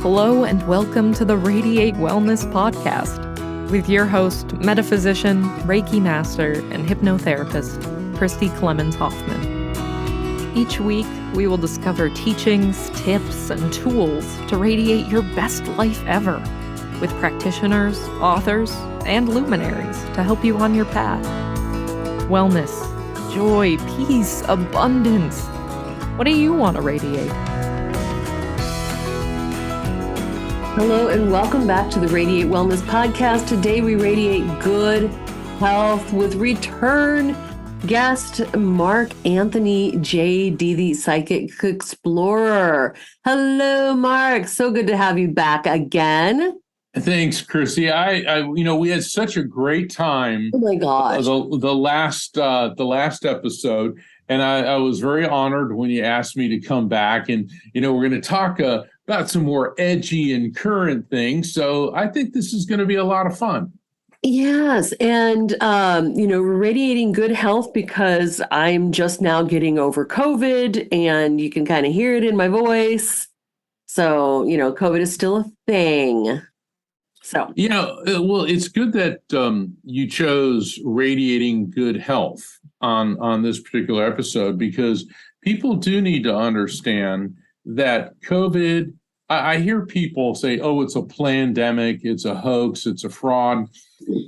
Hello and welcome to the Radiate Wellness Podcast with your host, metaphysician, Reiki master, and hypnotherapist, Christy Clemens Hoffman. Each week, we will discover teachings, tips, and tools to radiate your best life ever with practitioners, authors, and luminaries to help you on your path. Wellness, joy, peace, abundance. What do you want to radiate? Hello and welcome back to the Radiate Wellness Podcast. Today we radiate good health with return guest Mark Anthony J.D., the Psychic Explorer. Hello, Mark. So good to have you back again. Thanks, Chrissy. We had such a great time. Oh my gosh. The last episode, and I was very honored when you asked me to come back. And we're going to talk about some more edgy and current things. So I think this is going to be a lot of fun. Yes. And, we're radiating good health because I'm just now getting over COVID and you can kind of hear it in my voice. So, COVID is still a thing. So, well, it's good that you chose radiating good health on this particular episode, because people do need to understand that COVID, I hear people say, oh, it's a plandemic, it's a hoax, it's a fraud.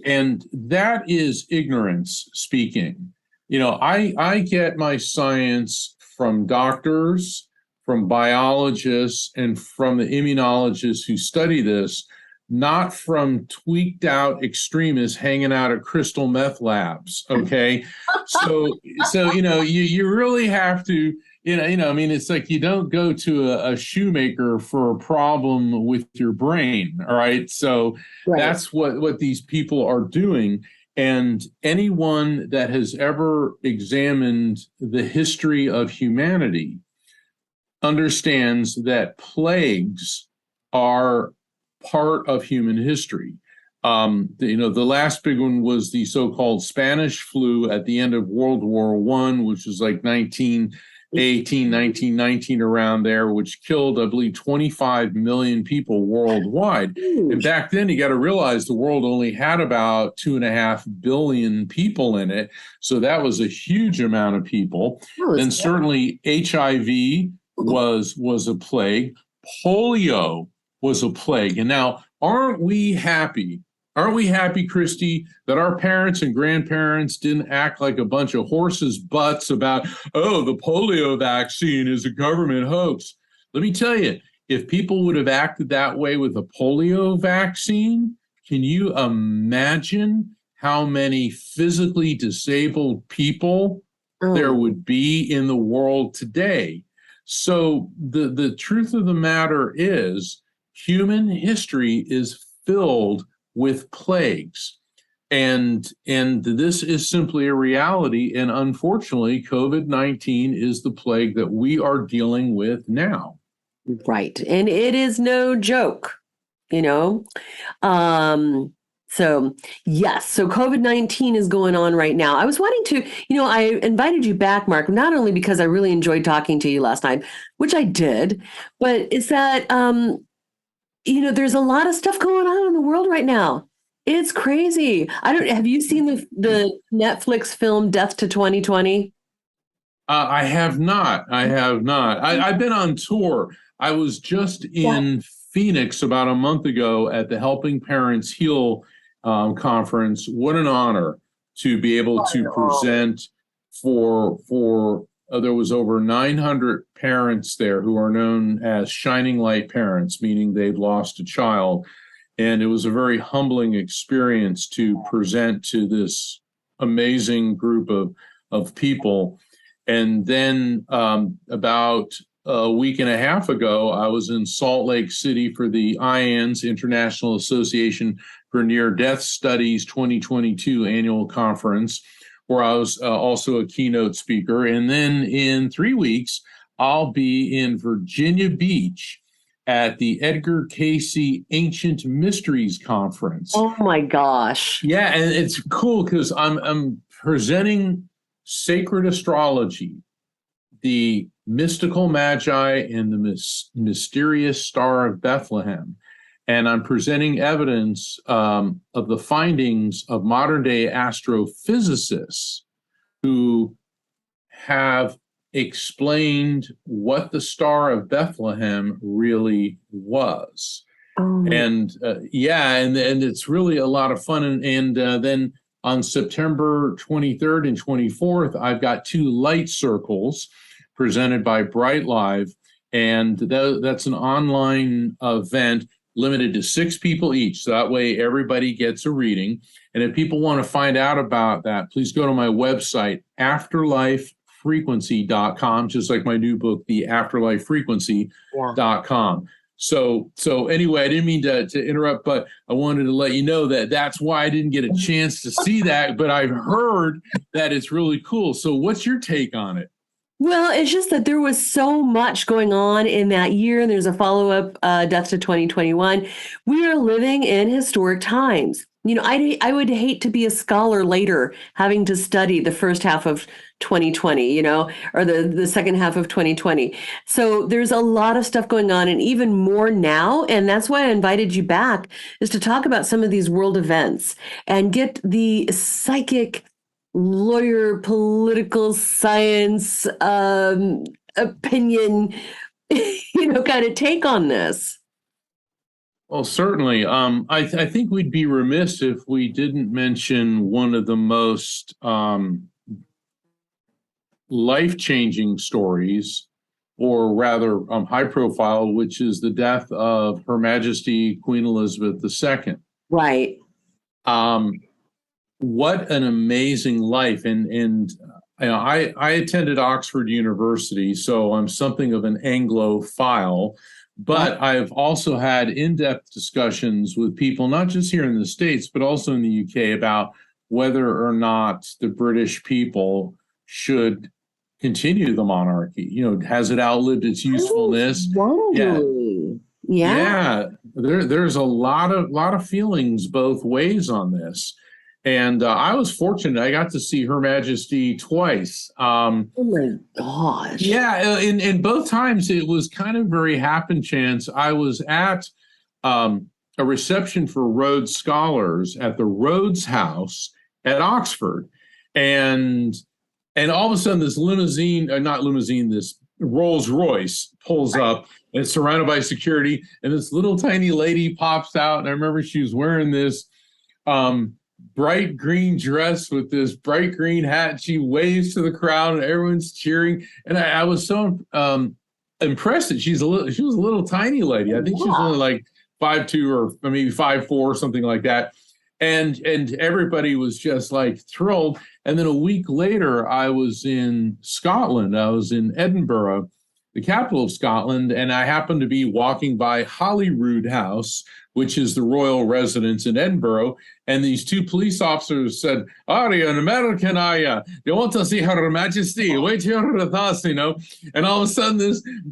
And that is ignorance speaking. I get my science from doctors, from biologists, and from the immunologists who study this, not from tweaked out extremists hanging out at crystal meth labs. Okay. So, you really have to, it's like you don't go to a shoemaker for a problem with your brain. All right. So That's what these people are doing. And anyone that has ever examined the history of humanity understands that plagues are part of human history. The last big one was the so-called Spanish flu at the end of World War I, which was like 1918, 1919, around there, which killed, I believe, 25 million people worldwide. And back then, you got to realize the world only had about 2.5 billion people in it. So that was a huge amount of people. And certainly HIV was a plague. Polio was a plague. And now, aren't we happy, Christy, that our parents and grandparents didn't act like a bunch of horses' butts about, oh, the polio vaccine is a government hoax? Let me tell you, if people would have acted that way with a polio vaccine, can you imagine how many physically disabled people there would be in the world today? So the truth of the matter is, human history is filled with plagues, and this is simply a reality. And unfortunately, COVID-19 is the plague that we are dealing with now. Right, and it is no joke, So yes, so COVID-19 is going on right now. I was wanting to, I invited you back, Mark, not only because I really enjoyed talking to you last time, which I did, but it's that there's a lot of stuff going on in the world right now. It's crazy. Have you seen the Netflix film Death to 2020? I have not. I've been on tour. I was just in Phoenix about a month ago at the Helping Parents Heal conference. What an honor to be able to present for there was over 900 parents there who are known as shining light parents, meaning they've lost a child. And it was a very humbling experience to present to this amazing group of people. And then about a week and a half ago, I was in Salt Lake City for the IANS, International Association for Near-Death Studies 2022 annual conference, where I was also a keynote speaker. And then in 3 weeks, I'll be in Virginia Beach at the Edgar Cayce Ancient Mysteries Conference. Oh my gosh. Yeah, and it's cool because I'm presenting sacred astrology, the Mystical Magi and the Mysterious Star of Bethlehem. And I'm presenting evidence of the findings of modern day astrophysicists who have explained what the Star of Bethlehem really was. And and it's really a lot of fun. And then on September 23rd and 24th, I've got 2 light circles presented by Bright Live. And that's an online event limited to 6 people each. So that way everybody gets a reading. And if people want to find out about that, please go to my website, afterlifefrequency.com, just like my new book, the afterlifefrequency.com. So anyway, I didn't mean to interrupt, but I wanted to let you know that that's why I didn't get a chance to see that, but I've heard that it's really cool. So what's your take on it? Well, it's just that there was so much going on in that year, and there's a follow-up death to 2021. We are living in historic times. I would hate to be a scholar later having to study the first half of 2020, or the second half of 2020. So there's a lot of stuff going on, and even more now. And that's why I invited you back, is to talk about some of these world events and get the psychic, lawyer, political science, opinion, kind of take on this. Well, certainly. I think we'd be remiss if we didn't mention one of the most life-changing stories, or rather high profile, which is the death of Her Majesty Queen Elizabeth II. Right. What an amazing life. And I attended Oxford University, so I'm something of an Anglophile, but I've also had in-depth discussions with people, not just here in the States, but also in the UK, about whether or not the British people should continue the monarchy. Has it outlived its usefulness? Yeah. There's a lot of feelings both ways on this. And I was fortunate. I got to see Her Majesty twice. Oh my gosh. Yeah, and both times it was kind of very happen chance. I was at a reception for Rhodes Scholars at the Rhodes House at Oxford. And all of a sudden this this Rolls Royce pulls up, and it's surrounded by security, and this little tiny lady pops out. And I remember she was wearing this bright green dress with this bright green hat. She waves to the crowd and everyone's cheering. And I was so impressed that she was a little tiny lady. I think she was only like 5'2" or maybe 5'4", or something like that. And everybody was just like thrilled. And then a week later, I was in Scotland. I was in Edinburgh, the capital of Scotland, and I happened to be walking by Holyrood House, which is the royal residence in Edinburgh. And these 2 police officers said, "Are you an American, are you? You want to see Her Majesty? Wait here with us, And all of a sudden,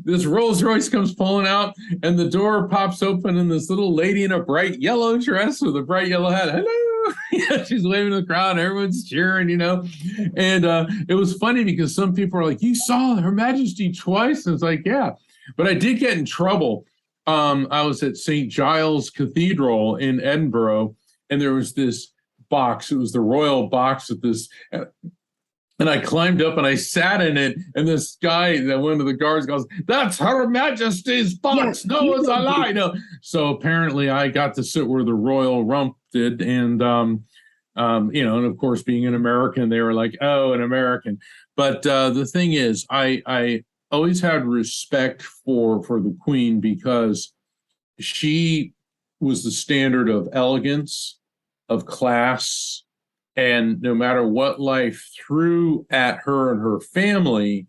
this Rolls Royce comes pulling out, and the door pops open, and this little lady in a bright yellow dress with a bright yellow hat, hello. She's waving to the crowd, everyone's cheering, And it was funny because some people are like, "You saw Her Majesty twice?" And it's like, yeah. But I did get in trouble. I was at St. Giles Cathedral in Edinburgh, and there was this box. It was the royal box with this, and I climbed up and I sat in it. And this guy, one of the guards, goes, "That's Her Majesty's box. Yes, no, it's a lie." No. So apparently, I got to sit where the royal rump did, and and of course, being an American, they were like, "Oh, an American." But the thing is, I always had respect for the Queen, because she was the standard of elegance, of class, and no matter what life threw at her and her family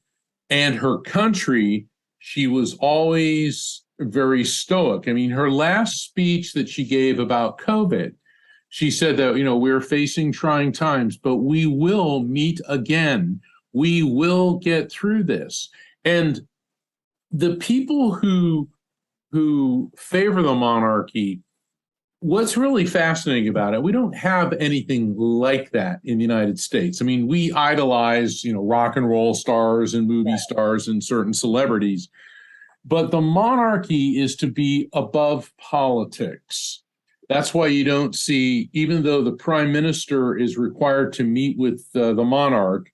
and her country, she was always very stoic. I mean, her last speech that she gave about COVID, she said that, we're facing trying times, but we will meet again. We will get through this. And the people who favor the monarchy what's really fascinating about it, we don't have anything like that in the United States. I mean, we idolize, rock and roll stars and movie stars and certain celebrities, but the monarchy is to be above politics. That's why you don't see, even though the prime minister is required to meet with the monarch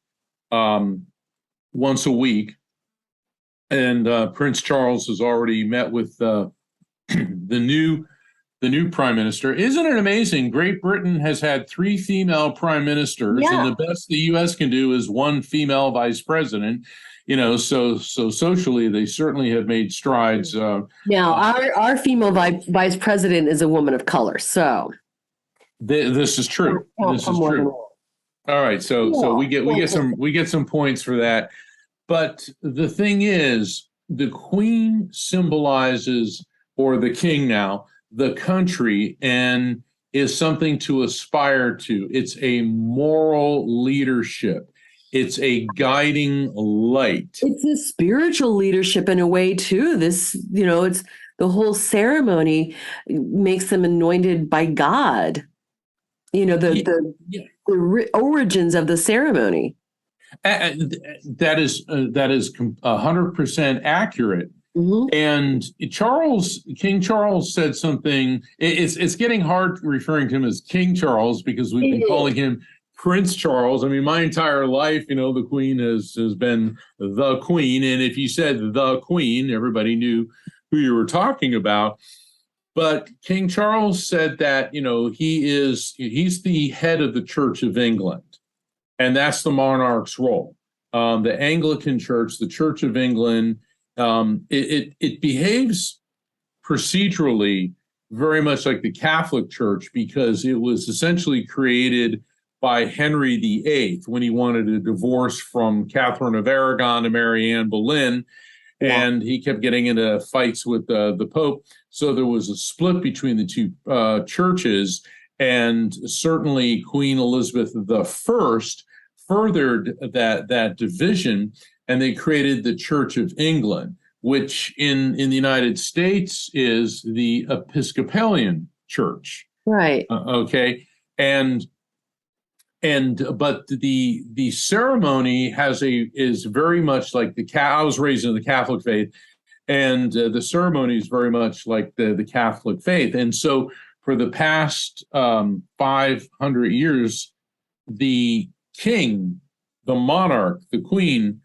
once a week, and Prince Charles has already met with the new prime minister. Isn't it amazing? Great Britain has had 3 female prime ministers, and the best the U.S. can do is 1 female vice president. So socially, they certainly have made strides. Now, our female vice president is a woman of color, so this is true. This is true. All right, so we get some points for that. But the thing is, the Queen symbolizes, or the King now, the country, and is something to aspire to. It's a moral leadership. It's a guiding light. It's a spiritual leadership in a way too. This, it's the whole ceremony makes them anointed by God. The origins of the ceremony. That is 100% accurate. Mm-hmm. And King Charles said something. It's getting hard referring to him as King Charles because we've been calling him Prince Charles. I mean, my entire life, the Queen has been the Queen. And if you said the Queen, everybody knew who you were talking about. But King Charles said that, he's the head of the Church of England. And that's the monarch's role. The Anglican Church, the Church of England, it behaves procedurally very much like the Catholic Church because it was essentially created by Henry VIII when he wanted a divorce from Catherine of Aragon to marry Anne Boleyn. And he kept getting into fights with the Pope. So there was a split between the two churches. And certainly Queen Elizabeth I furthered that division, and they created the Church of England, which in the United States is the Episcopalian Church. Right. Okay. But the ceremony is very much like I was raised in the Catholic faith, and the ceremony is very much like the Catholic faith. And so for the past 500 years, the king, the monarch, the queen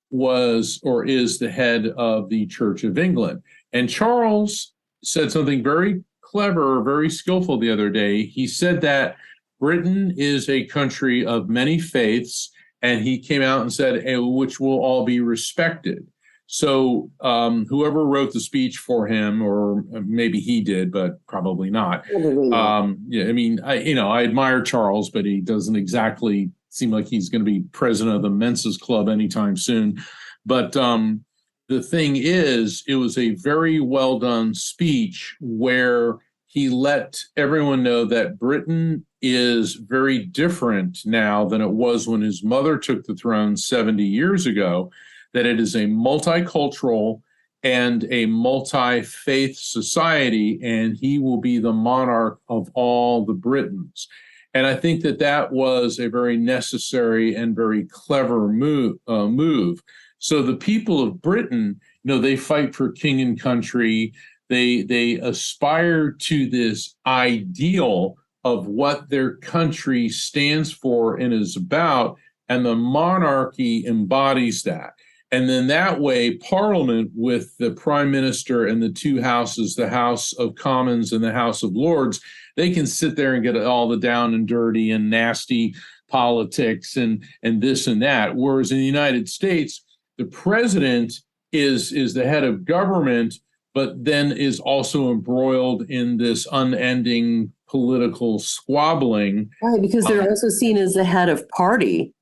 was or is the head of the Church of England. And Charles said something very clever, very skillful the other day. He said that Britain is a country of many faiths, and he came out and said, which will all be respected. So whoever wrote the speech for him, or maybe he did, but probably not. I admire Charles, but he doesn't exactly seem like he's going to be president of the Mensa's Club anytime soon. But the thing is, it was a very well done speech where he let everyone know that Britain is very different now than it was when his mother took the throne 70 years ago, that it is a multicultural and a multi-faith society, and he will be the monarch of all the Britons. And I think that was a very necessary and very clever move. So the people of Britain, they fight for king and country. They aspire to this ideal of what their country stands for and is about, and the monarchy embodies that. And then that way, Parliament, with the Prime Minister and the two houses, the House of Commons and the House of Lords, they can sit there and get all the down and dirty and nasty politics and this and that. Whereas in the United States, the president is the head of government, but then is also embroiled in this unending political squabbling. Right, because they're also seen as the head of party.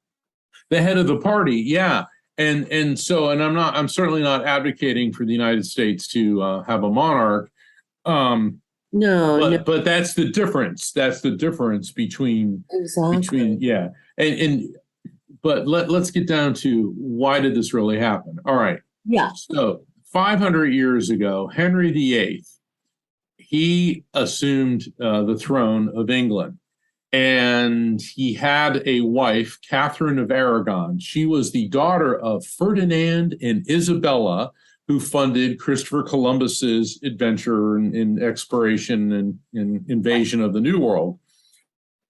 The head of the party, yeah. And I'm certainly not advocating for the United States to have a monarch. No. But that's the difference. That's the difference between yeah. But let's get down to why did this really happen? All right. Yeah. So 500 years ago, Henry VIII, he assumed the throne of England. And he had a wife, Catherine of Aragon. She was the daughter of Ferdinand and Isabella, who funded Christopher Columbus's adventure in exploration and invasion of the New World.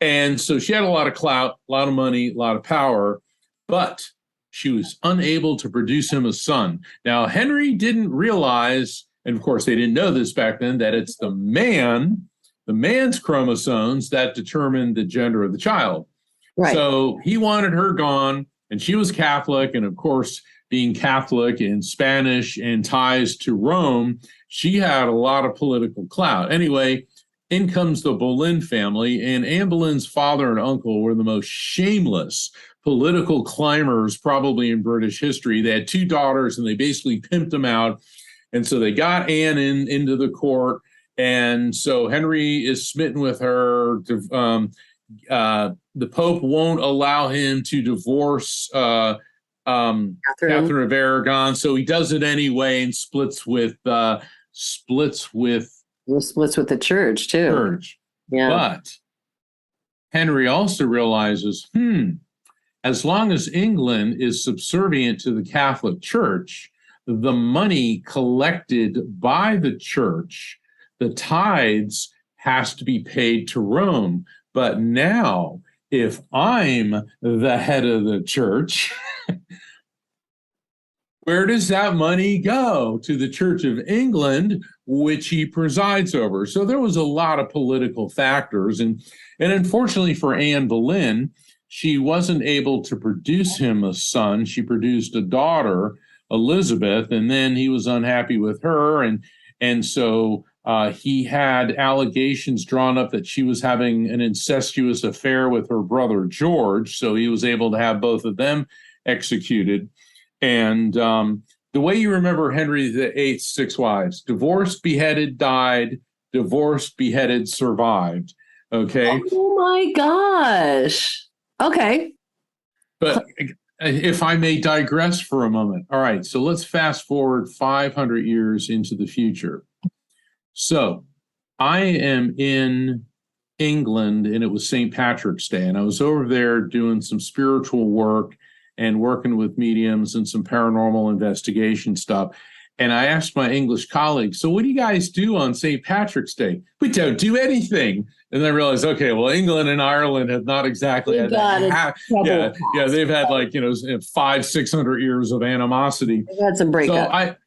And so she had a lot of clout, a lot of money, a lot of power, but she was unable to produce him a son. Now, Henry didn't realize, and of course they didn't know this back then, that it's the man's chromosomes that determine the gender of the child. Right. So he wanted her gone, and she was Catholic. And of course, being Catholic and Spanish and ties to Rome, she had a lot of political clout. Anyway, in comes the Boleyn family, and Anne Boleyn's father and uncle were the most shameless political climbers probably in British history. They had two daughters, and they basically pimped them out. And so they got Anne into the court. And so Henry is smitten with her. The Pope won't allow him to divorce Catherine of Aragon. So he does it anyway and splits with the church too. Yeah. But Henry also realizes, as long as England is subservient to the Catholic Church, the money collected by the church, the tithes, has to be paid to Rome. But now, if I'm the head of the church, where does that money go? To the Church of England, which he presides over. So there was a lot of political factors. And unfortunately for Anne Boleyn, she wasn't able to produce him a son. She produced a daughter, Elizabeth, and then he was unhappy with her. And so he had allegations drawn up that she was having an incestuous affair with her brother George. So he was able to have both of them executed. And the way you remember Henry VIII's 6 wives: divorced, beheaded, died, divorced, beheaded, survived. Okay. Oh my gosh. Okay. But if I may digress for a moment. All right. So let's fast forward 500 years into the future. So I am in England, and it was St. Patrick's Day, and I was over there doing some spiritual work and working with mediums and some paranormal investigation stuff. And I asked my English colleagues, so what do you guys do on St. Patrick's Day? We don't do anything. And then I realized, okay, well, England and Ireland have not exactly had that. They've had 500-600 years of animosity. They've had some breakup.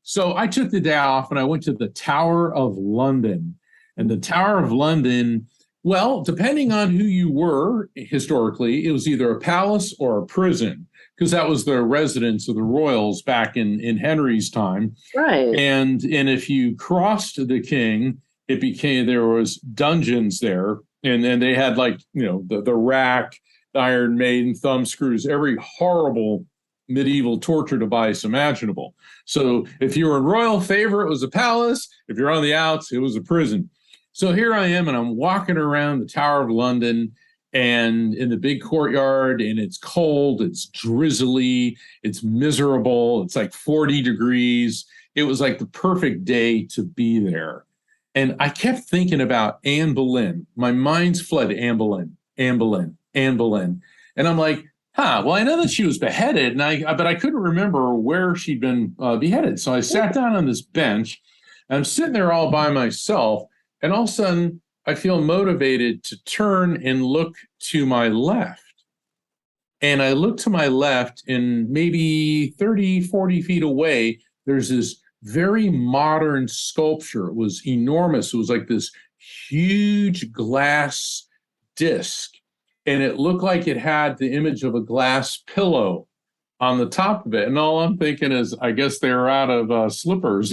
So I took the day off and I went to the Tower of London. And the Tower of London, well, depending on who you were historically, it was either a palace or a prison, because that was the residence of the royals back in Henry's time. Right. And if you crossed the king, there was dungeons there, and then they had the rack, the Iron Maiden, thumb screws, every horrible medieval torture device imaginable. So if you were in royal favor, it was a palace. If you're on the outs, it was a prison. So here I am, and I'm walking around the Tower of London and in the big courtyard, and it's cold, it's drizzly, it's miserable. It's like 40 degrees. It was like the perfect day to be there. And I kept thinking about Anne Boleyn. My mind's fled to Anne Boleyn, Anne Boleyn, Anne Boleyn. And I'm like, well, I know that she was beheaded, but I couldn't remember where she'd been beheaded. So I sat down on this bench, and I'm sitting there all by myself, and all of a sudden I feel motivated to turn and look to my left. And I look to my left, and maybe 30, 40 feet away, there's this very modern sculpture. It was enormous. It was like this huge glass disc, and it looked like it had the image of a glass pillow on the top of it. And all I'm thinking is, I guess they're out of slippers,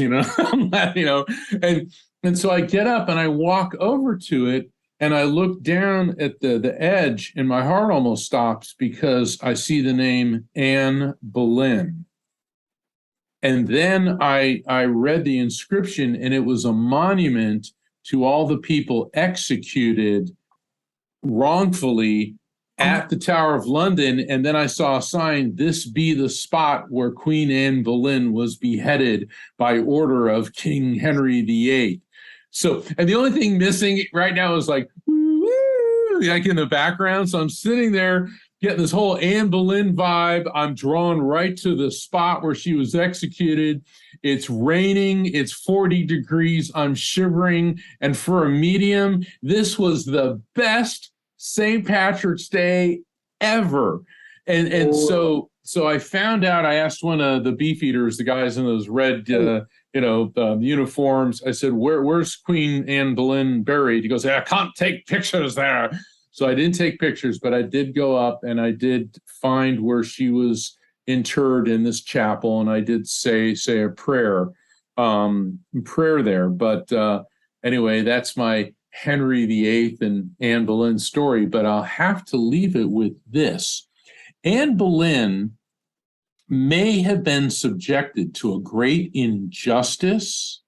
and so I get up and I walk over to it, and I look down at the edge, and my heart almost stops because I see the name Anne Boleyn. And then I read the inscription, and it was a monument to all the people executed wrongfully at the Tower of London. And then I saw a sign, "This be the spot where Queen Anne Boleyn was beheaded by order of King Henry VIII." So, and the only thing missing right now is like in the background. So I'm sitting there getting this whole Anne Boleyn vibe. I'm drawn right to the spot where she was executed. It's raining. It's 40 degrees. I'm shivering. And for a medium, this was the best St. Patrick's Day ever. And so I found out, I asked one of the beefeaters, the guys in those red, uniforms. I said, where's Queen Anne Boleyn buried? He goes, I can't take pictures there. So I didn't take pictures, but I did go up and I did find where she was interred in this chapel. And I did say a prayer there. But anyway, that's my Henry VIII and Anne Boleyn story. But I'll have to leave it with this. Anne Boleyn may have been subjected to a great injustice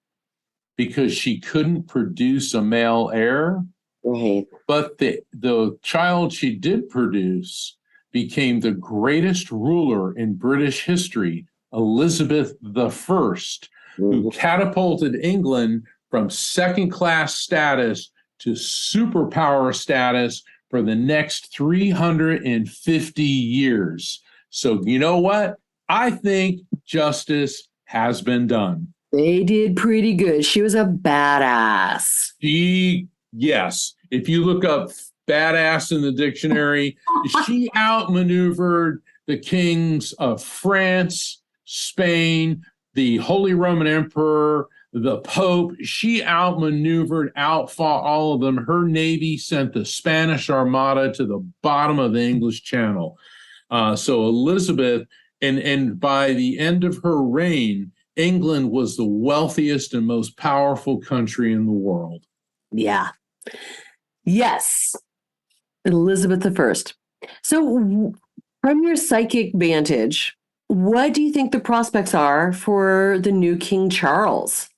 because she couldn't produce a male heir. Right. But the child she did produce became the greatest ruler in British history, Elizabeth I, who catapulted England from second-class status to superpower status for the next 350 years. So you know what? I think justice has been done. They did pretty good. She was a badass. Yes. If you look up badass in the dictionary, she outmaneuvered the kings of France, Spain, the Holy Roman Emperor, the Pope. She outmaneuvered, outfought all of them. Her navy sent the Spanish Armada to the bottom of the English Channel. So Elizabeth, and by the end of her reign, England was the wealthiest and most powerful country in the world. Yeah. Yes. Elizabeth I. So from your psychic vantage, what do you think the prospects are for the new King Charles?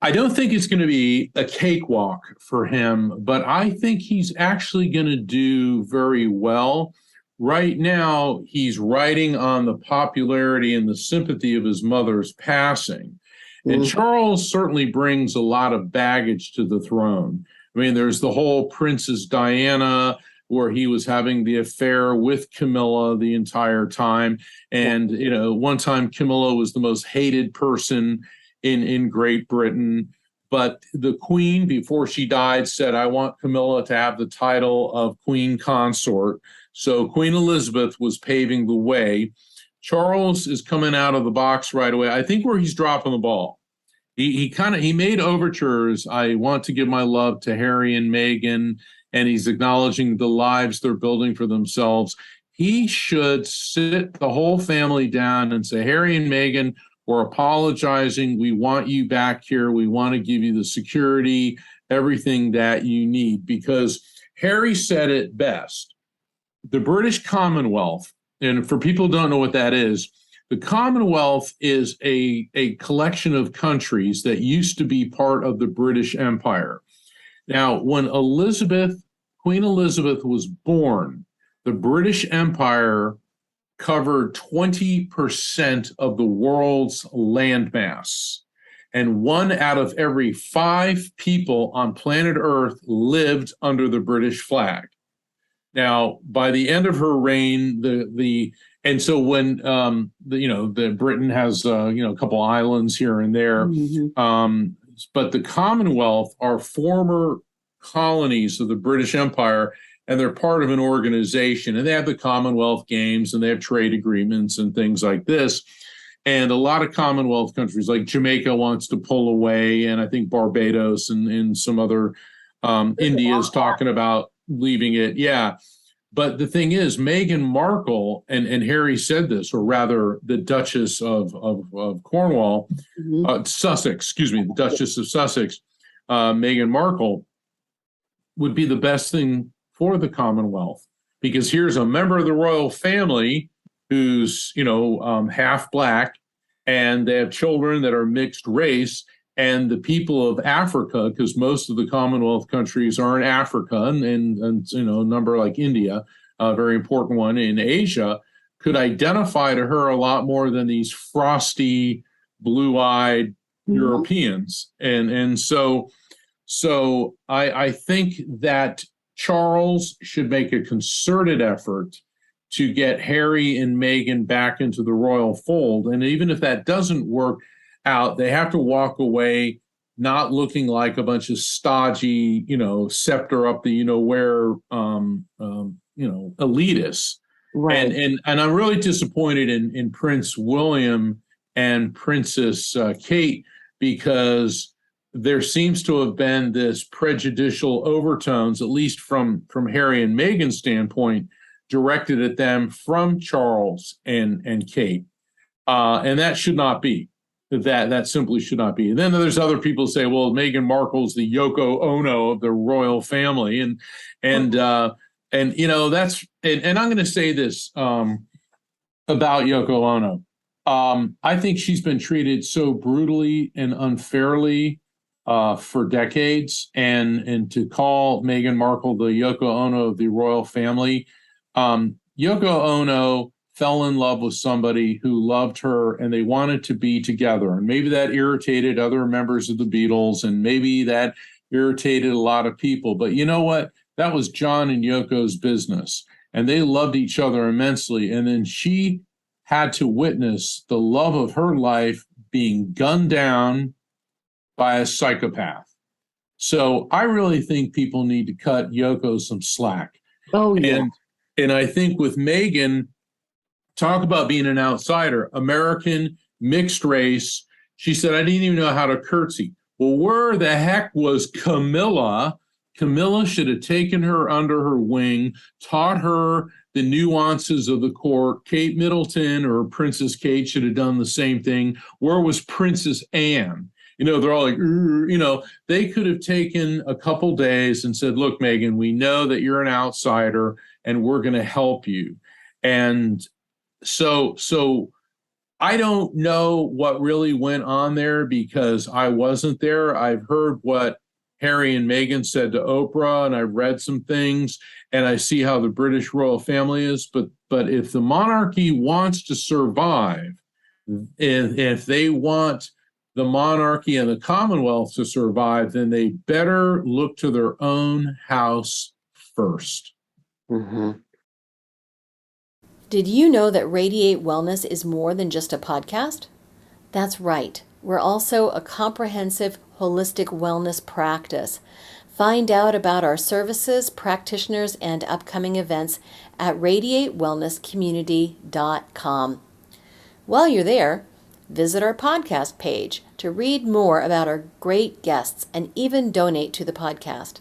I don't think it's going to be a cakewalk for him, but I think he's actually going to do very well. Right now, he's riding on the popularity and the sympathy of his mother's passing. And Charles certainly brings a lot of baggage to the throne. I mean, there's the whole Princess Diana, where he was having the affair with Camilla the entire time. And, one time Camilla was the most hated person in Great Britain. But the Queen, before she died, said, I want Camilla to have the title of Queen Consort. So Queen Elizabeth was paving the way. Charles is coming out of the box right away. I think where he's dropping the ball. He made overtures. I want to give my love to Harry and Meghan, and he's acknowledging the lives they're building for themselves. He should sit the whole family down and say, Harry and Meghan, we're apologizing. We want you back here. We want to give you the security, everything that you need, because Harry said it best. The British Commonwealth, and for people who don't know what that is, the Commonwealth is a collection of countries that used to be part of the British Empire. Now, when Queen Elizabeth was born, the British Empire covered 20% of the world's landmass. And 1 out of every 5 people on planet Earth lived under the British flag. Now, by the end of her reign, and so when the Britain has a couple islands here and there, but the Commonwealth are former colonies of the British Empire, and they're part of an organization, and they have the Commonwealth Games, and they have trade agreements and things like this. And a lot of Commonwealth countries, like Jamaica, wants to pull away, and I think Barbados and some other India is talking about leaving it. Yeah. But the thing is, Meghan Markle, and Harry said this, or rather the Duchess of Cornwall, Sussex, the Duchess of Sussex, Meghan Markle, would be the best thing for the Commonwealth. Because here's a member of the royal family who's, half Black, and they have children that are mixed race. And the people of Africa, because most of the Commonwealth countries are in Africa, and a number like India, a very important one in Asia, could identify to her a lot more than these frosty, blue-eyed Europeans. And so I think that Charles should make a concerted effort to get Harry and Meghan back into the royal fold. And even if that doesn't work out, they have to walk away not looking like a bunch of stodgy, scepter up the, where, elitists. Right. And I'm really disappointed in Prince William and Princess Kate, because there seems to have been this prejudicial overtones, at least from Harry and Meghan's standpoint, directed at them from Charles and Kate. And that should not be. That simply should not be. And then there's other people who say, well, Meghan Markle's the Yoko Ono of the royal family. And that's, and I'm going to say this about Yoko Ono. I think she's been treated so brutally and unfairly for decades, and to call Meghan Markle the Yoko Ono of the royal family. Yoko Ono fell in love with somebody who loved her, and they wanted to be together. And maybe that irritated other members of the Beatles, and maybe that irritated a lot of people. But you know what? That was John and Yoko's business, and they loved each other immensely. And then she had to witness the love of her life being gunned down by a psychopath. So I really think people need to cut Yoko some slack. Oh, yeah. And I think with Meghan, talk about being an outsider, American, mixed race. She said, I didn't even know how to curtsy. Well, where the heck was Camilla? Camilla should have taken her under her wing, taught her the nuances of the court. Kate Middleton or Princess Kate should have done the same thing. Where was Princess Anne? They're all like, they could have taken a couple days and said, look, Meghan, we know that you're an outsider and we're going to help you. And so I don't know what really went on there because I wasn't there. I've heard what Harry and Meghan said to Oprah, and I've read some things, and I see how the British royal family is. But if the monarchy wants to survive, and if they want the monarchy and the Commonwealth to survive, then they better look to their own house first. Mm-hmm. Did you know that Radiate Wellness is more than just a podcast? That's right. We're also a comprehensive, holistic wellness practice. Find out about our services, practitioners, and upcoming events at radiatewellnesscommunity.com. While you're there, visit our podcast page to read more about our great guests and even donate to the podcast.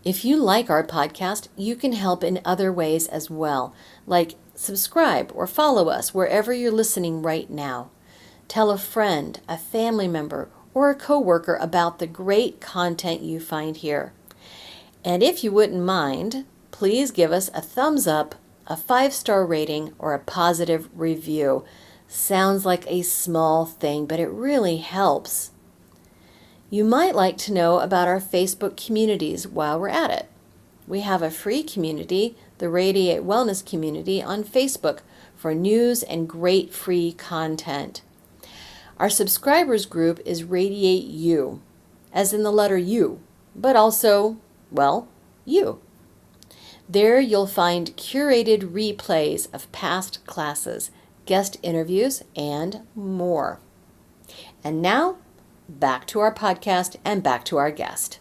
If you like our podcast, you can help in other ways as well, like subscribe or follow us wherever you're listening right now. Tell a friend, a family member, or a coworker about the great content you find here. And if you wouldn't mind, please give us a thumbs up, a 5-star rating, or a positive review. Sounds like a small thing, but it really helps. You might like to know about our Facebook communities while we're at it. We have a free community, the Radiate Wellness Community, on Facebook for news and great free content. Our subscribers group is Radiate You, as in the letter U, but also, well, you. There you'll find curated replays of past classes, guest interviews, and more. And now, back to our podcast and back to our guest.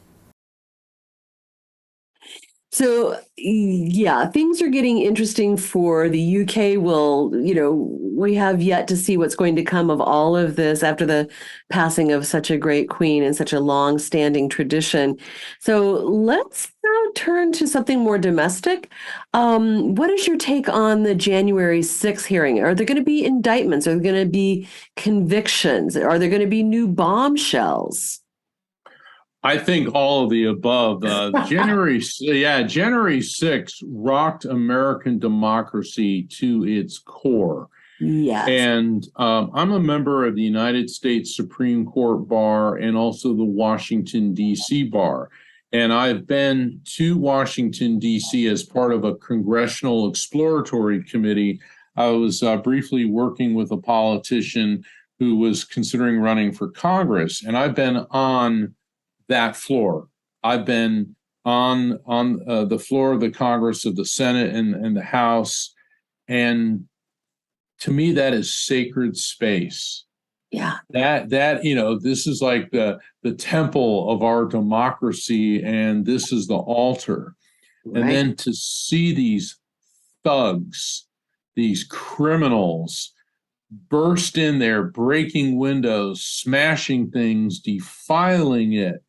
So, yeah, things are getting interesting for the UK. We have yet to see what's going to come of all of this after the passing of such a great queen and such a long-standing tradition. So let's now turn to something more domestic. What is your take on the January 6th hearing? Are there going to be indictments? Are there going to be convictions? Are there going to be new bombshells? I think all of the above. January 6th rocked American democracy to its core. Yes. And I'm a member of the United States Supreme Court Bar and also the Washington, D.C. Bar. And I've been to Washington, D.C. as part of a congressional exploratory committee. I was briefly working with a politician who was considering running for Congress, and I've been on that floor. I've been on the floor of the Congress, of the Senate and the House, and to me that is sacred space. Yeah. That this is like the temple of our democracy, and this is the altar. Right. And then to see these thugs, these criminals burst in there, breaking windows, smashing things, defiling it.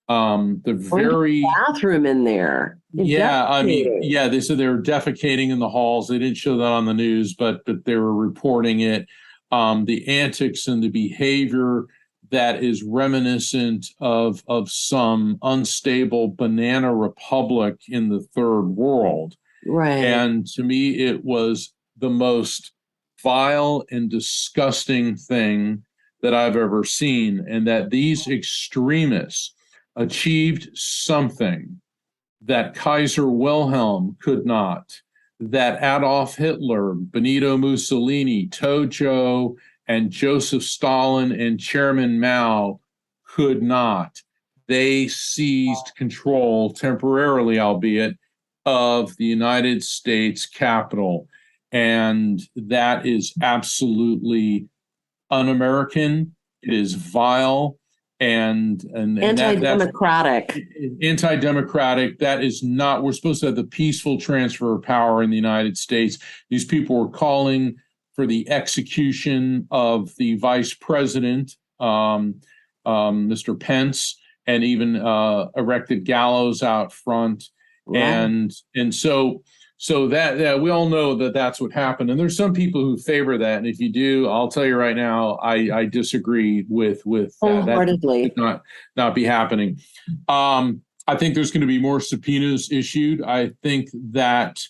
The very bathroom in there. Yeah, I mean, yeah, they said they were defecating in the halls. They didn't show that on the news, but they were reporting it. The antics and the behavior that is reminiscent of some unstable banana republic in the third world. Right. And to me, it was the most vile and disgusting thing that I've ever seen, and that these extremists achieved something that Kaiser Wilhelm could not, that Adolf Hitler, Benito Mussolini, Tojo, and Joseph Stalin and Chairman Mao could not. They seized control, temporarily albeit, of the United States Capitol. And that is absolutely un-American. It is vile and anti-democratic. Anti-democratic. That is not, we're supposed to have the peaceful transfer of power in the United States. These people were calling for the execution of the vice president, Mr. Pence, and even erected gallows out front. Right. And so that we all know that that's what happened. And there's some people who favor that. And if you do, I'll tell you right now, I disagree with wholeheartedly. That not be happening. I think there's going to be more subpoenas issued. I think that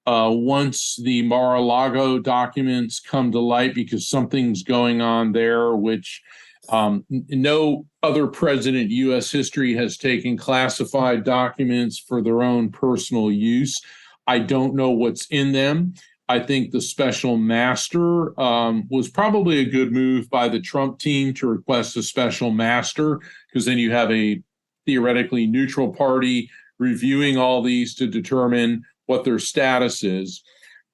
once the Mar-a-Lago documents come to light, because something's going on there, which no other president in U.S. history has taken classified documents for their own personal use. I don't know what's in them. I think the special master was probably a good move by the Trump team to request a special master, because then you have a theoretically neutral party reviewing all these to determine what their status is.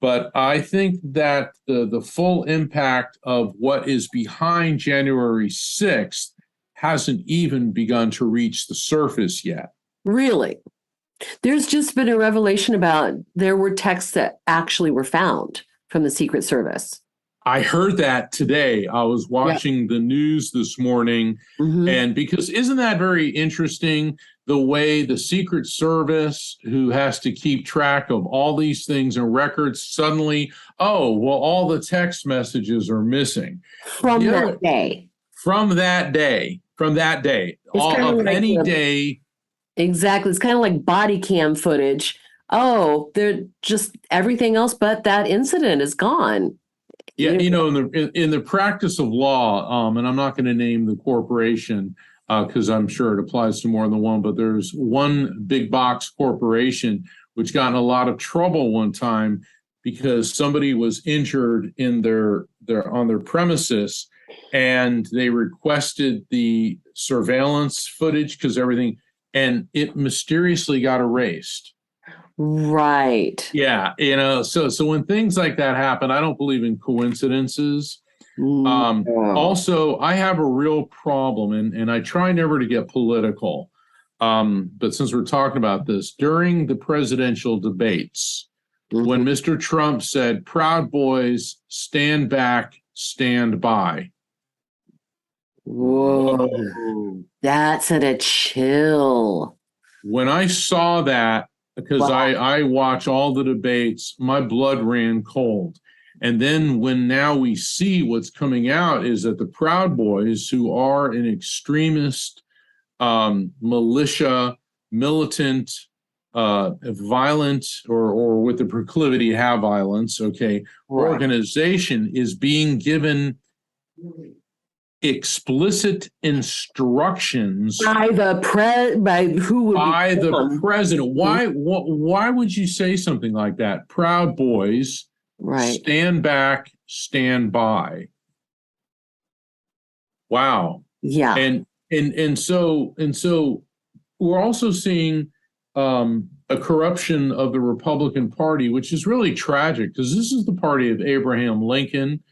But I think that the full impact of what is behind January 6th hasn't even begun to reach the surface yet. Really? There's just been a revelation about there were texts that actually were found from the Secret Service. I heard that today. I was watching the news this morning, and because isn't that very interesting, the way the Secret Service, who has to keep track of all these things and records, suddenly, all the text messages are missing. From that day. Any day. Exactly. It's kind of like body cam footage. They're just everything else but that incident is gone. Yeah, in the practice of law, and I'm not going to name the corporation because I'm sure it applies to more than one, but there's one big box corporation which got in a lot of trouble one time because somebody was injured in their on their premises, and they requested the surveillance footage because everything, and it mysteriously got erased. Right. Yeah. So when things like that happen, I don't believe in coincidences. Also, I have a real problem, and I try never to get political. But since we're talking about this, during the presidential debates, when Mr. Trump said, "Proud Boys, stand back, stand by." Whoa. That sent a chill. When I saw that, because I watch all the debates, my blood ran cold. And then when now we see what's coming out is that the Proud Boys, who are an extremist, militia, militant, violent, or with the proclivity to have violence, organization, is being given explicit instructions by the president. Why would you say something like that? Proud Boys, stand back, stand by. Wow. Yeah. And so we're also seeing a corruption of the Republican Party, which is really tragic because this is the party of Abraham Lincoln.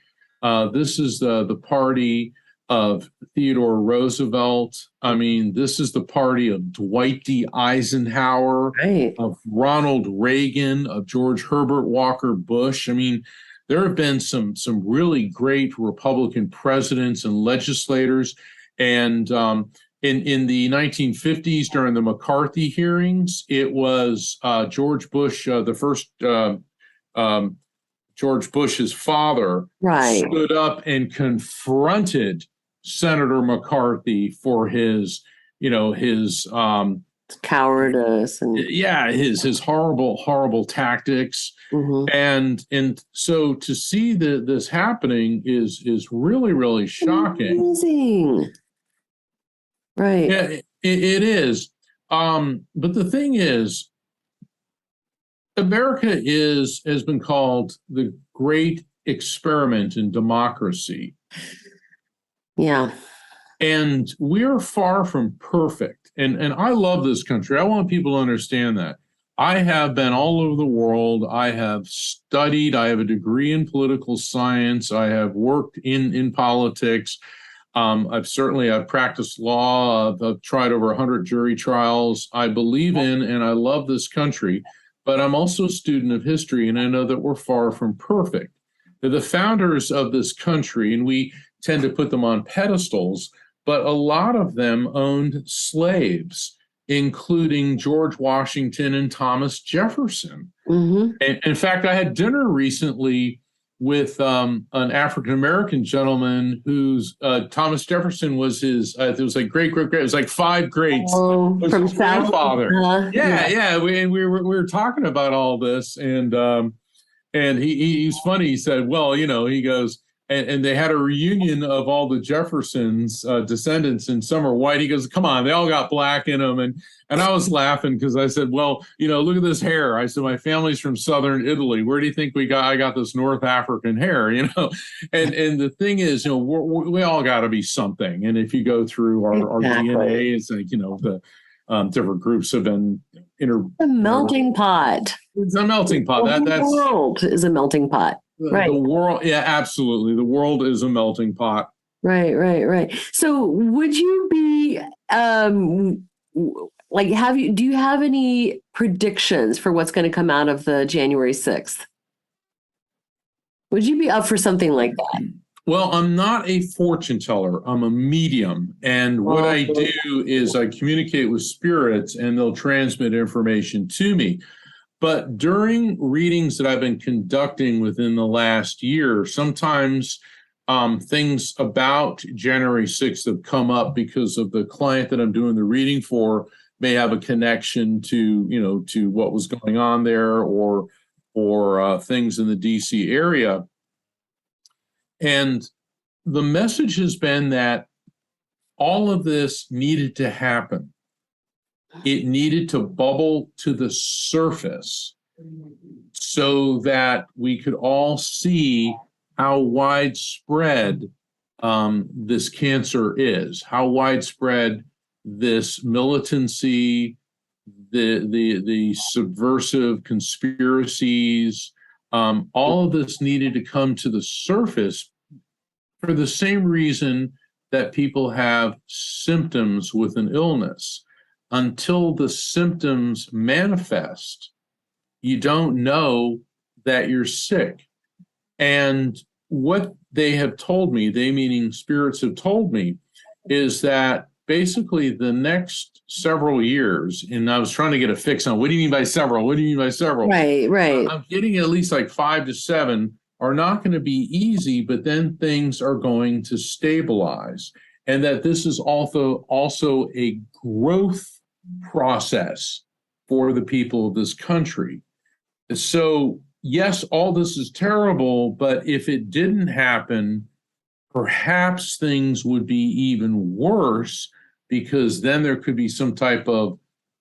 This is the party of Theodore Roosevelt. I mean, this is the party of Dwight D. Eisenhower, Right. of Ronald Reagan, of George Herbert Walker Bush. I mean, there have been some really great Republican presidents and legislators. And in the 1950s, during the McCarthy hearings, it was George Bush, the first George Bush's father, Right. stood up and confronted Senator McCarthy for his Cowardice and his horrible tactics. And so to see this happening is really, really shocking. Amazing. Right. Yeah, it is. But the thing is, America has been called the great experiment in democracy. Yeah. And we're far from perfect. And I love this country. I want people to understand that. I have been all over the world. I have studied. I have a degree in political science. I have worked in politics. I've practiced law. I've tried over 100 jury trials. I believe in and I love this country, but I'm also a student of history, and I know that we're far from perfect. The founders of this country, and we tend to put them on pedestals, but a lot of them owned slaves, including George Washington and Thomas Jefferson. And in fact, I had dinner recently with an African-American gentleman whose Thomas Jefferson was his, it was like great, it was like 5 greats. Oh, from his grandfather. Yeah. We were talking about all this, and he's funny. He said, well, he goes, and they had a reunion of all the Jeffersons descendants, and some are white. He goes, come on, they all got black in them. And I was laughing because I said, well, look at this hair. I said, my family's from Southern Italy. Where do you think I got this North African hair, And the thing is, we all got to be something. And if you go through our DNA, it's like, the different groups have been a melting pot. It's a melting pot. The world is a melting pot. Right. The world, yeah, absolutely. The world is a melting pot. Right. So would you be do you have any predictions for what's going to come out of the January 6th? Would you be up for something like that? Well, I'm not a fortune teller. I'm a medium. And what I do is I communicate with spirits and they'll transmit information to me. But during readings that I've been conducting within the last year, sometimes things about January 6th have come up because of the client that I'm doing the reading for may have a connection to what was going on there or things in the DC area. And the message has been that all of this needed to happen. It needed to bubble to the surface so that we could all see how widespread this cancer is, how widespread this militancy, the subversive conspiracies, all of this needed to come to the surface for the same reason that people have symptoms with an illness. Until the symptoms manifest, you don't know that you're sick. And what they have told me, they meaning spirits have told me, is that basically the next several years, and I was trying to get a fix on what do you mean by several? What do you mean by several? Right. I'm getting at least like 5 to 7 are not going to be easy, but then things are going to stabilize. And that this is also a growth process for the people of this country. So, yes, all this is terrible, but if it didn't happen, perhaps things would be even worse because then there could be some type of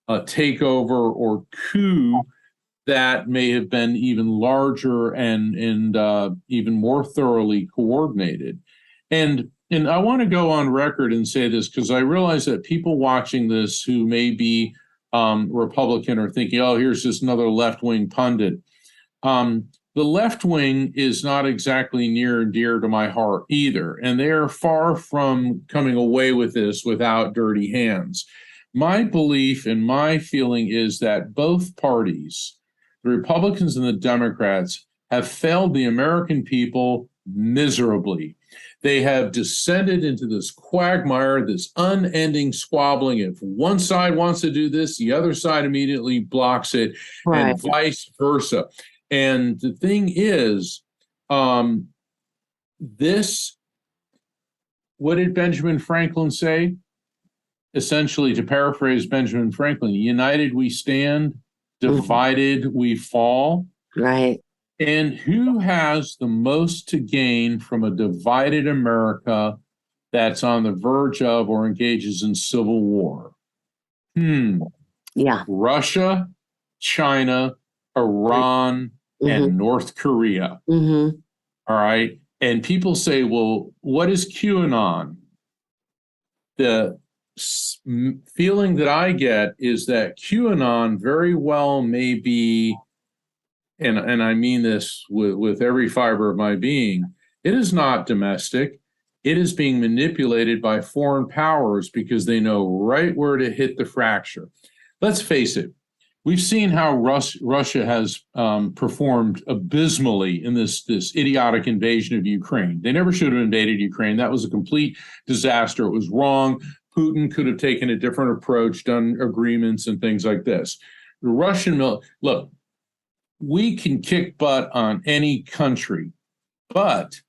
a takeover or coup that may have been even larger and even more thoroughly coordinated. And and I want to go on record and say this because I realize that people watching this who may be Republican are thinking, oh, here's just another left-wing pundit. The left wing is not exactly near and dear to my heart either, and they are far from coming away with this without dirty hands. My belief and my feeling is that both parties, the Republicans and the Democrats, have failed the American people miserably. They have descended into this quagmire, this unending squabbling. If one side wants to do this, the other side immediately blocks it, Right. and vice versa. And the thing is, what did Benjamin Franklin say? Essentially, to paraphrase Benjamin Franklin, united we stand, divided we fall. Right. And who has the most to gain from a divided America that's on the verge of or engages in civil war? Yeah. Russia, China, Iran, and North Korea. All right. And people say, well, what is QAnon? The feeling that I get is that QAnon very well may be, and I mean this with every fiber of my being, it is not domestic. It is being manipulated by foreign powers because they know right where to hit the fracture. Let's face it. We've seen how Russia has performed abysmally in this idiotic invasion of Ukraine. They never should have invaded Ukraine. That was a complete disaster. It was wrong. Putin could have taken a different approach, done agreements and things like this. The Russian look, we can kick butt on any country, but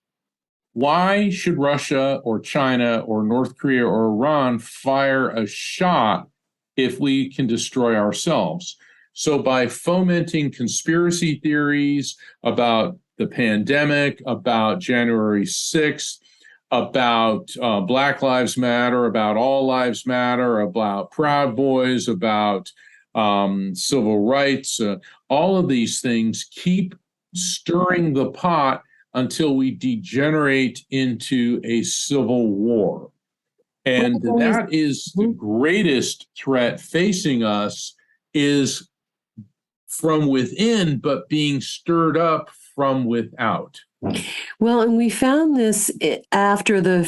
why should Russia or China or North Korea or Iran fire a shot if we can destroy ourselves? So by fomenting conspiracy theories about the pandemic, about January 6th, about Black Lives Matter, about All Lives Matter, about Proud Boys, about civil rights, all of these things keep stirring the pot until we degenerate into a civil war. And that is the greatest threat facing us, is from within, but being stirred up from without. Well, and we found this after the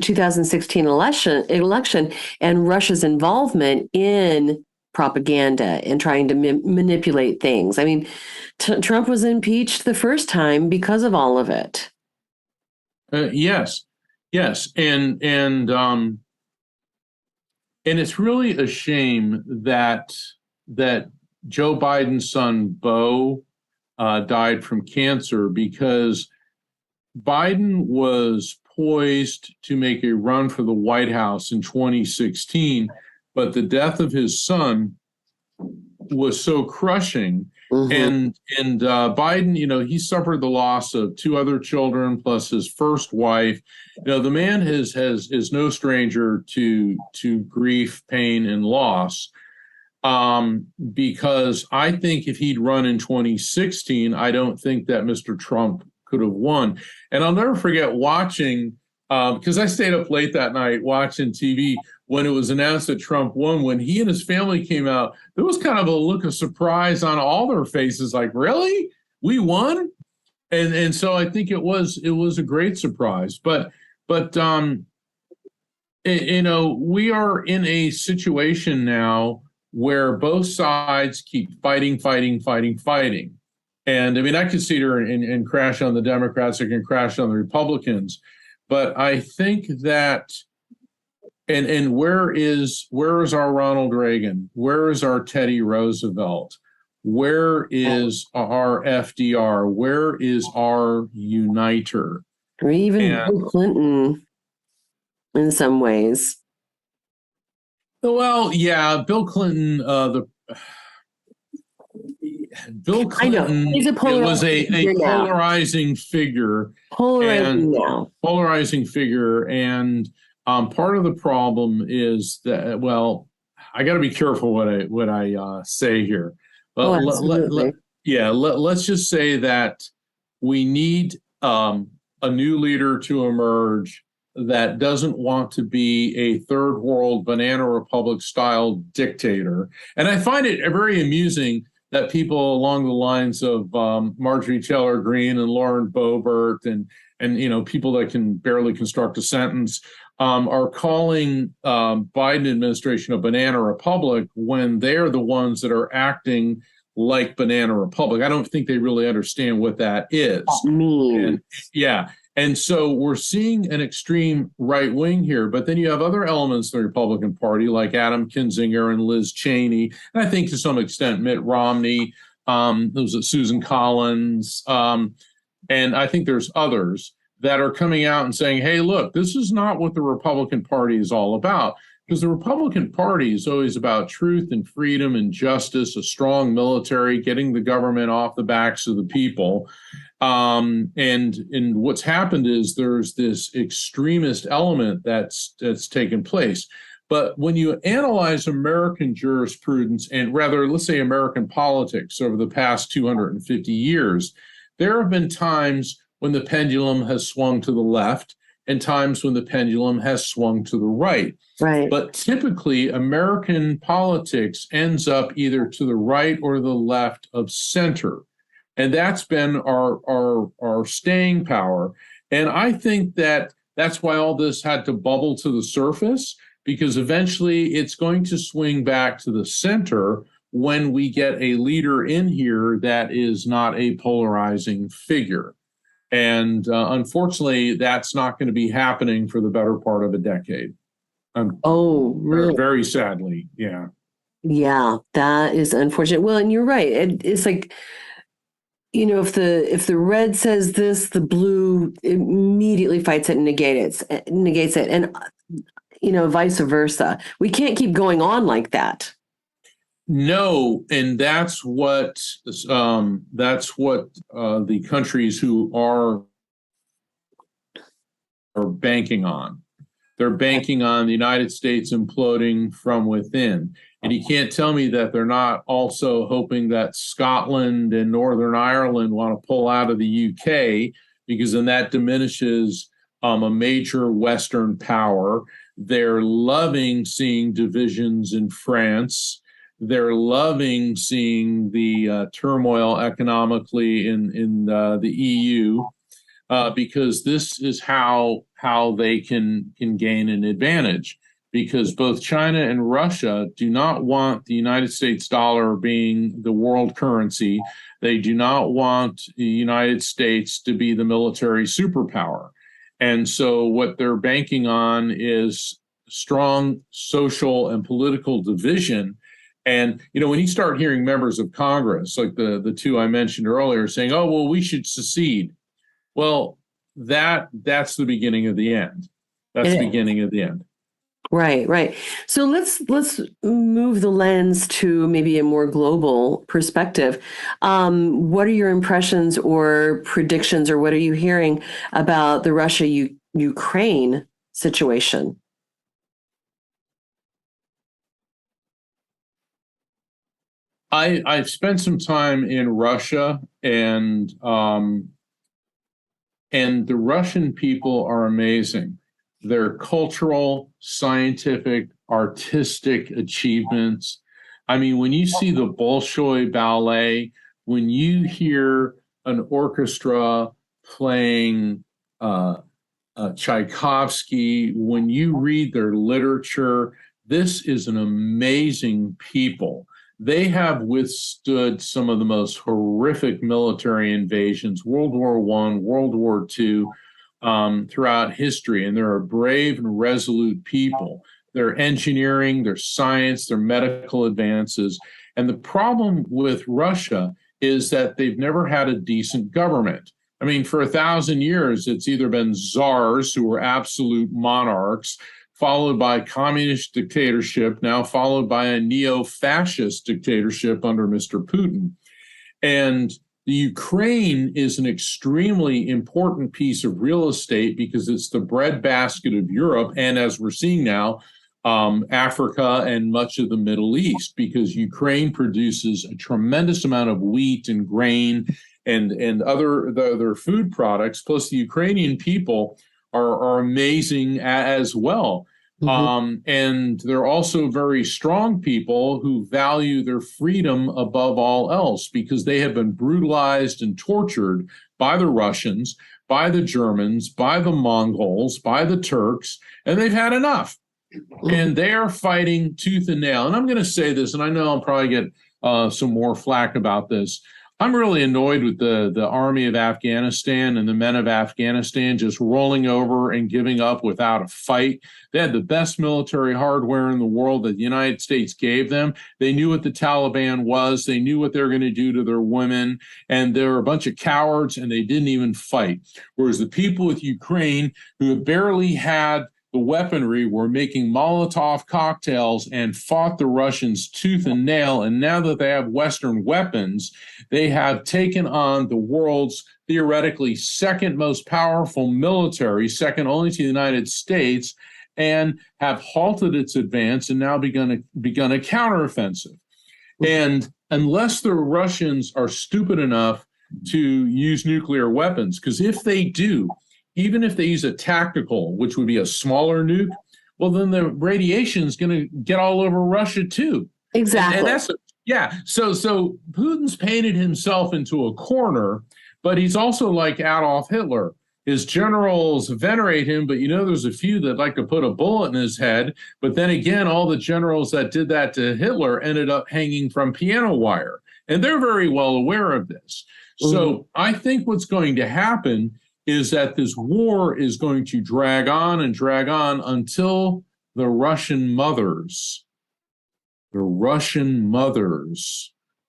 2016 election and Russia's involvement in propaganda and trying to manipulate things. I mean, Trump was impeached the first time because of all of it. Yes, and it's really a shame that Joe Biden's son Beau died from cancer, because Biden was poised to make a run for the White House in 2016, but the death of his son was so crushing. And Biden, he suffered the loss of two other children plus his first wife. The man is no stranger to grief, pain, and loss. Because I think if he'd run in 2016, I don't think that Mr. Trump could have won. And I'll never forget watching, because I stayed up late that night watching TV when it was announced that Trump won. When he and his family came out, there was kind of a look of surprise on all their faces, like, really? We won? And so I think it was a great surprise. But we are in a situation now where both sides keep fighting. And I mean, I could sit here and crash on the Democrats, I can crash on the Republicans, but I think that, and where is our Ronald Reagan? Where is our Teddy Roosevelt? Where is our FDR? Where is our uniter? Or even Bill Clinton in some ways. Well, yeah, Bill Clinton. Bill Clinton, I know. He's was a polarizing figure. Polarizing figure, and part of the problem is that, well, I got to be careful what I say here. But let's just say that we need a new leader to emerge that doesn't want to be a third world banana republic style dictator. And I find it very amusing that people along the lines of Marjorie Taylor Greene and Lauren Boebert and people that can barely construct a sentence are calling Biden administration a banana republic when they're the ones that are acting like banana republic. I don't think they really understand what that is. And, yeah. And so we're seeing an extreme right wing here, but then you have other elements of the Republican Party like Adam Kinzinger and Liz Cheney, and I think to some extent Mitt Romney, Susan Collins, and I think there's others that are coming out and saying, hey, look, this is not what the Republican Party is all about. Because the Republican Party is always about truth and freedom and justice, a strong military, getting the government off the backs of the people. And what's happened is there's this extremist element that's taken place. But when you analyze American jurisprudence and rather, let's say American politics over the past 250 years, there have been times when the pendulum has swung to the left and times when the pendulum has swung to the right. Right. But typically, American politics ends up either to the right or the left of center. And that's been our staying power. And I think that's why all this had to bubble to the surface, because eventually it's going to swing back to the center when we get a leader in here that is not a polarizing figure. And unfortunately, that's not going to be happening for the better part of a decade. Oh, really? Very sadly, yeah. Yeah, that is unfortunate. Well, and you're right. It's like, if the red says this, the blue immediately fights it and negates it, and vice versa. We can't keep going on like that. No, and that's what the countries who are banking on. They're banking on the United States imploding from within. And you can't tell me that they're not also hoping that Scotland and Northern Ireland want to pull out of the UK, because then that diminishes a major Western power. They're loving seeing divisions in France. They're loving seeing the turmoil economically in the EU, because this is how they can gain an advantage. Because both China and Russia do not want the United States dollar being the world currency. They do not want the United States to be the military superpower. And so what they're banking on is strong social and political division. And, when you start hearing members of Congress, like the two I mentioned earlier, saying, oh, well, we should secede. Well, that's the beginning of the end. That's the beginning of the end. Right. So let's move the lens to maybe a more global perspective. What are your impressions or predictions, or what are you hearing about the Russia-Ukraine situation? I've spent some time in Russia, and the Russian people are amazing. Their cultural, scientific, artistic achievements. I mean, when you see the Bolshoi Ballet, when you hear an orchestra playing Tchaikovsky, when you read their literature, this is an amazing people. They have withstood some of the most horrific military invasions, World War I, World War II, throughout history, and they're a brave and resolute people. Their engineering, their science, their medical advances. And the problem with Russia is that they've never had a decent government. I mean, for 1,000 years, it's either been czars who were absolute monarchs, followed by communist dictatorship, now followed by a neo-fascist dictatorship under Mr. Putin. And the Ukraine is an extremely important piece of real estate because it's the breadbasket of Europe, and as we're seeing now, Africa and much of the Middle East, because Ukraine produces a tremendous amount of wheat and grain and other food products. Plus, the Ukrainian people are amazing as well. And they're also very strong people who value their freedom above all else, because they have been brutalized and tortured by the Russians, by the Germans, by the Mongols, by the Turks, and they've had enough. And they are fighting tooth and nail. And I'm going to say this, and I know I'll probably get some more flack about this. I'm really annoyed with the army of Afghanistan and the men of Afghanistan just rolling over and giving up without a fight. They had the best military hardware in the world that the United States gave them. They knew what the Taliban was. They knew what they were going to do to their women. And they were a bunch of cowards, and they didn't even fight. Whereas the people with Ukraine, who barely had the weaponry, were making Molotov cocktails and fought the Russians tooth and nail. And now that they have Western weapons, they have taken on the world's theoretically second most powerful military, second only to the United States, and have halted its advance and now begun a counteroffensive. And unless the Russians are stupid enough to use nuclear weapons, because if they do, even if they use a tactical, which would be a smaller nuke, well, then the radiation is going to get all over Russia too. Exactly. And that's So Putin's painted himself into a corner, but he's also like Adolf Hitler. His generals venerate him, but there's a few that like to put a bullet in his head. But then again, all the generals that did that to Hitler ended up hanging from piano wire, and they're very well aware of this. So I think what's going to happen is that this war is going to drag on until the Russian mothers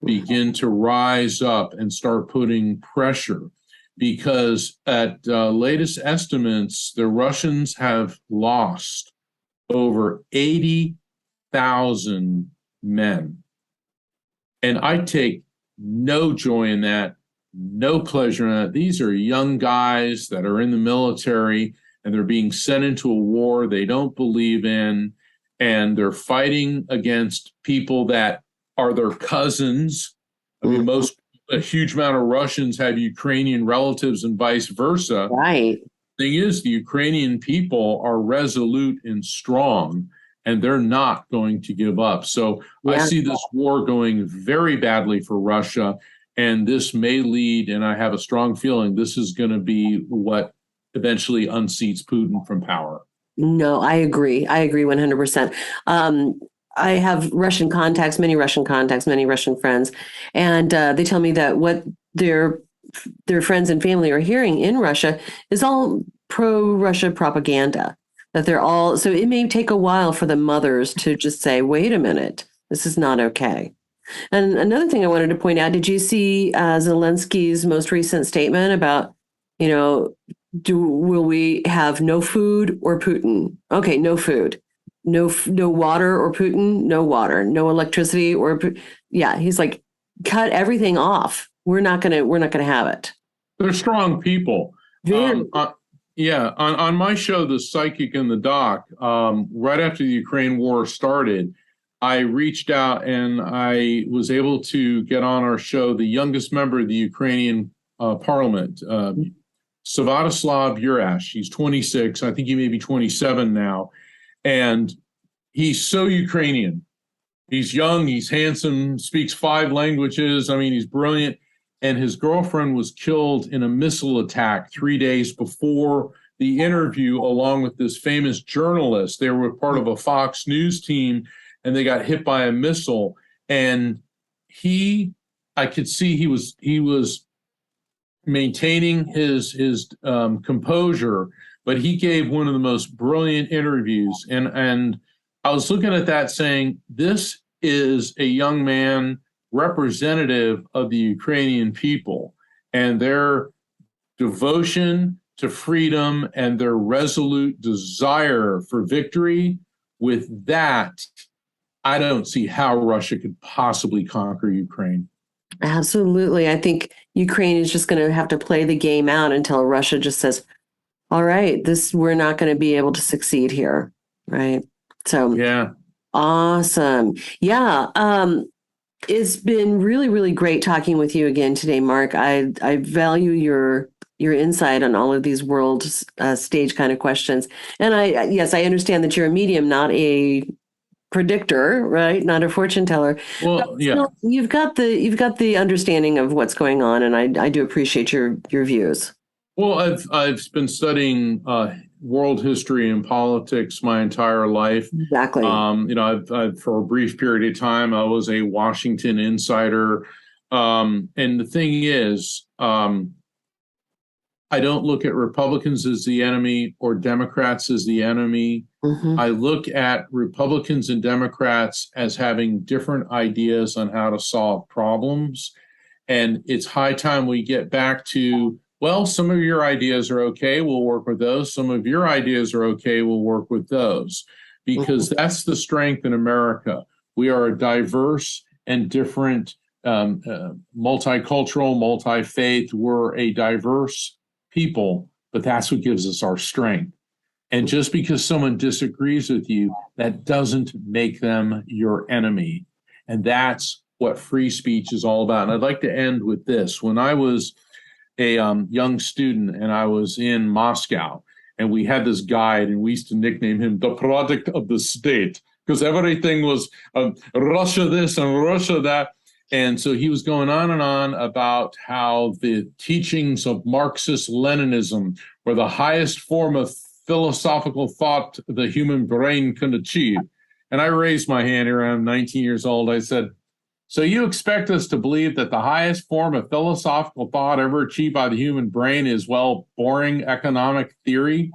begin to rise up and start putting pressure. Because at latest estimates, the Russians have lost over 80,000 men. And I take no joy in that. No pleasure in that. These are young guys that are in the military, and they're being sent into a war they don't believe in, and they're fighting against people that are their cousins. I mean, a huge amount of Russians have Ukrainian relatives and vice versa. Right. The thing is, the Ukrainian people are resolute and strong, and they're not going to give up. So I see this war going very badly for Russia. And this may lead, and I have a strong feeling, this is going to be what eventually unseats Putin from power. No, I agree. 100%. I have Russian contacts, many Russian friends, and they tell me that what their friends and family are hearing in Russia is all pro-Russia propaganda. That they're all, so it may take a while for the mothers to just say, wait a minute, this is not okay. And another thing I wanted to point out, did you see Zelensky's most recent statement about, will we have no food or Putin? Okay, no food, no water or Putin, no water, no electricity or he's like, cut everything off. We're not gonna have it. They're strong people. On my show, The Psychic and the Doc, right after the Ukraine war started, I reached out and I was able to get on our show the youngest member of the Ukrainian parliament, Sviatoslav Yurash. He's 26. I think he may be 27 now. And he's so Ukrainian. He's young, he's handsome, speaks 5 languages. I mean, he's brilliant. And his girlfriend was killed in a missile attack 3 days before the interview, along with this famous journalist. They were part of a Fox News team, and they got hit by a missile. And I could see he was maintaining his composure, but he gave one of the most brilliant interviews. And I was looking at that saying, this is a young man representative of the Ukrainian people and their devotion to freedom and their resolute desire for victory. With that, I don't see how Russia could possibly conquer Ukraine. Absolutely. I think Ukraine is just going to have to play the game out until Russia just says, all right, we're not going to be able to succeed here. Right. So, yeah. Awesome. Yeah. It's been really, really great talking with you again today, Mark. I value your insight on all of these world stage kind of questions. And I understand that you're a medium, not a predictor, right? Not a fortune teller. Well, yeah. Still, you've got the understanding of what's going on, and I do appreciate your views. Well, I've been studying world history and politics my entire life. Exactly. I've for a brief period of time I was a Washington insider, and the thing is, I don't look at Republicans as the enemy or Democrats as the enemy. Mm-hmm. I look at Republicans and Democrats as having different ideas on how to solve problems. And it's high time we get back to, well, some of your ideas are okay, we'll work with those. Some of your ideas are okay, we'll work with those. Because that's the strength in America. We are a diverse and different, multicultural, multi-faith. We're a diverse people, but that's what gives us our strength. And just because someone disagrees with you, that doesn't make them your enemy. And that's what free speech is all about. And I'd like to end with this. When I was a young student and I was in Moscow, and we had this guide, and we used to nickname him the product of the state, because everything was Russia this and Russia that. And so he was going on and on about how the teachings of Marxist-Leninism were the highest form of philosophical thought the human brain can achieve. And I raised my hand around 19 years old. I said, so you expect us to believe that the highest form of philosophical thought ever achieved by the human brain is, well, boring economic theory?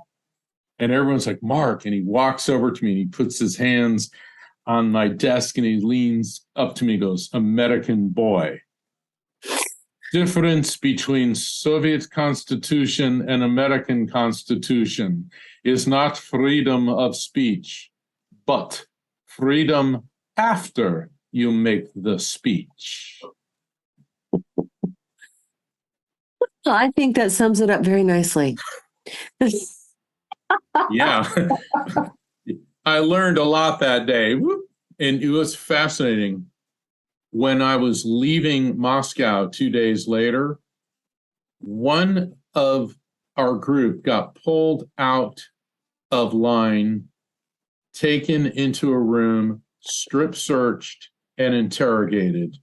And everyone's like, Mark. And he walks over to me and he puts his hands on my desk and he leans up to me and goes, American boy. Difference between Soviet Constitution and American Constitution is not freedom of speech, but freedom after you make the speech. Well, I think that sums it up very nicely. Yeah. I learned a lot that day, and it was fascinating. When I was leaving Moscow 2 days later, one of our group got pulled out of line, taken into a room, strip searched, and interrogated.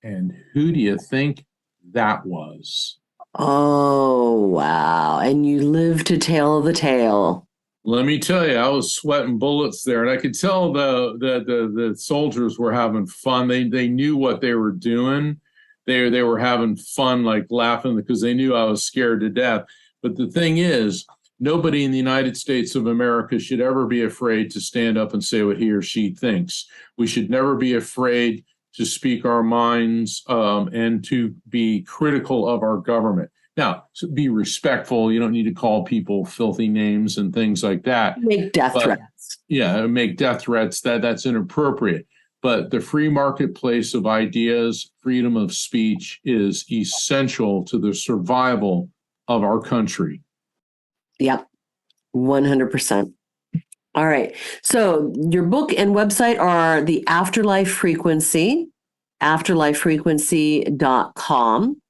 And who do you think that was? Oh, wow. And you live to tell the tale. Let me tell you, I was sweating bullets there, and I could tell the soldiers were having fun. They knew what they were doing. They were having fun, like laughing, because they knew I was scared to death. But the thing is, nobody in the United States of America should ever be afraid to stand up and say what he or she thinks. We should never be afraid to speak our minds and to be critical of our government. Now, be respectful. You don't need to call people filthy names and things like that. Make death threats. Yeah, make death threats. That's inappropriate. But the free marketplace of ideas, freedom of speech is essential to the survival of our country. Yep, 100%. All right. So your book and website are the Afterlife Frequency, afterlifefrequency.com.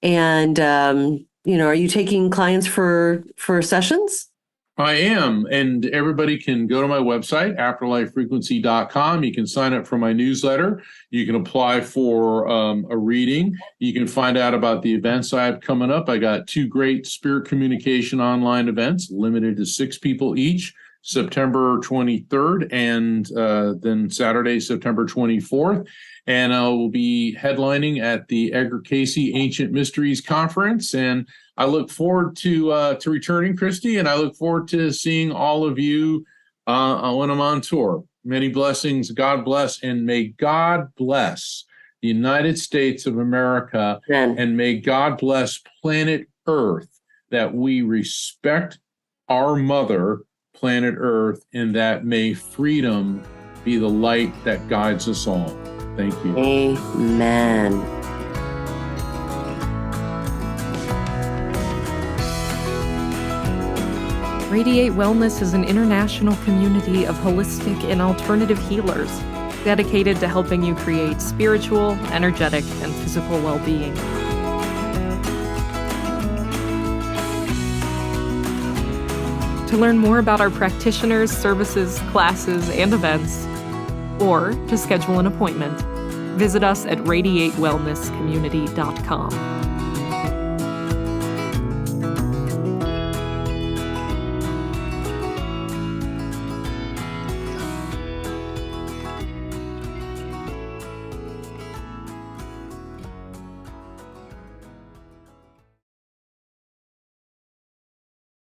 And, are you taking clients for sessions? I am. And everybody can go to my website, afterlifefrequency.com. You can sign up for my newsletter. You can apply for a reading. You can find out about the events I have coming up. I got 2 great spirit communication online events, limited to 6 people each, September 23rd and then Saturday, September 24th. And I will be headlining at the Edgar Cayce Ancient Mysteries Conference. And I look forward to returning, Christy, and I look forward to seeing all of you when I'm on tour. Many blessings. God bless. And may God bless the United States of America. Amen. And may God bless planet Earth, that we respect our mother, planet Earth, and that may freedom be the light that guides us all. Thank you. Amen. Radiate Wellness is an international community of holistic and alternative healers. dedicated to helping you create spiritual, energetic, and physical well-being. To learn more about our practitioners, services, classes, and events, or to schedule an appointment, visit us at radiatewellnesscommunity.com.